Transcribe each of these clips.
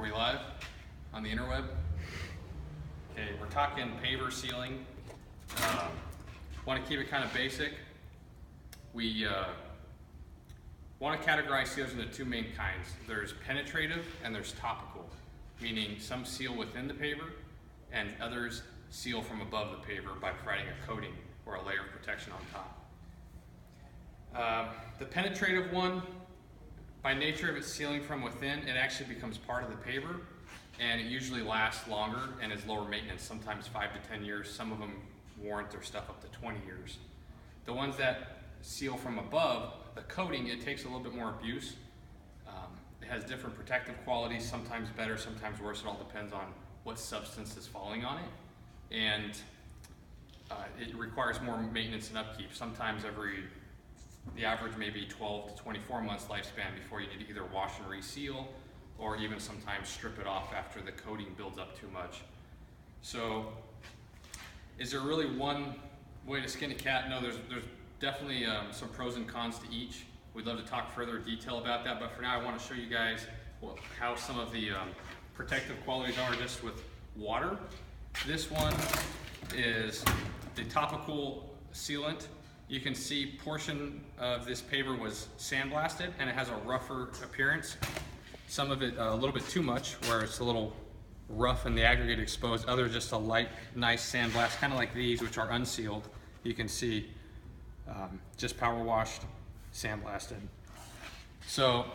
we live on the interweb? Okay, we're talking paver sealing. Want to keep it kind of basic. We want to categorize seals into two main kinds. There's penetrative and there's topical, meaning some seal within the paver and others seal from above the paver by providing a coating or a layer of protection on top. The penetrative one, by nature of its sealing from within, it actually becomes part of the paver, and it usually lasts longer and is lower maintenance, sometimes 5 to 10 years. Some of them warrant their stuff up to 20 years. The ones that seal from above, the coating, it takes a little bit more abuse. It has different protective qualities, sometimes better, sometimes worse. It all depends on what substance is falling on it. And it requires more maintenance and upkeep. Sometimes the average may be 12 to 24 months lifespan before you need to either wash and reseal, or even sometimes strip it off after the coating builds up too much. So, is there really one way to skin a cat? No, there's definitely some pros and cons to each. We'd love to talk further detail about that, but for now I want to show you guys how some of the protective qualities are just with water. This one is the topical sealant. You can see portion of this paver was sandblasted and it has a rougher appearance. Some of it a little bit too much, where it's a little rough and the aggregate exposed. Others just a light, nice sandblast, kind of like these, which are unsealed. You can see just power washed, sandblasted. So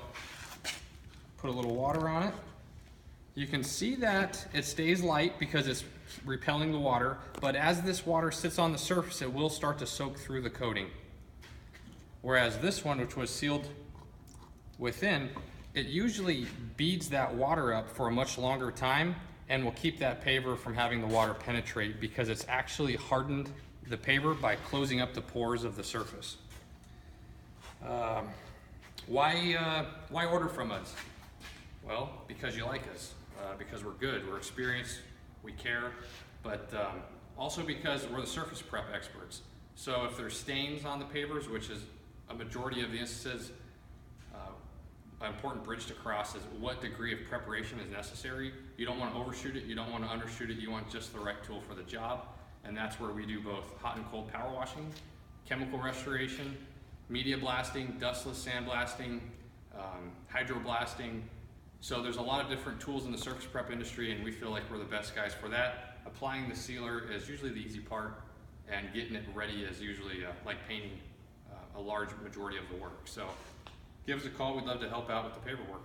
put a little water on it. You can see that it stays light because it's repelling the water, but as this water sits on the surface, it will start to soak through the coating. Whereas this one, which was sealed within, it usually beads that water up for a much longer time and will keep that paver from having the water penetrate, because it's actually hardened the paver by closing up the pores of the surface. Why order from us? Well, because you like us, because we're good, we're experienced, we care, but also because we're the surface prep experts. So if there's stains on the pavers, which is a majority of the instances, an important bridge to cross is what degree of preparation is necessary. You don't want to overshoot it, you don't want to undershoot it, you want just the right tool for the job. And that's where we do both hot and cold power washing, chemical restoration, media blasting, dustless sandblasting, hydroblasting. So there's a lot of different tools in the surface prep industry, and we feel like we're the best guys for that. Applying the sealer is usually the easy part, and getting it ready is usually like painting a large majority of the work. So give us a call, we'd love to help out with the paperwork.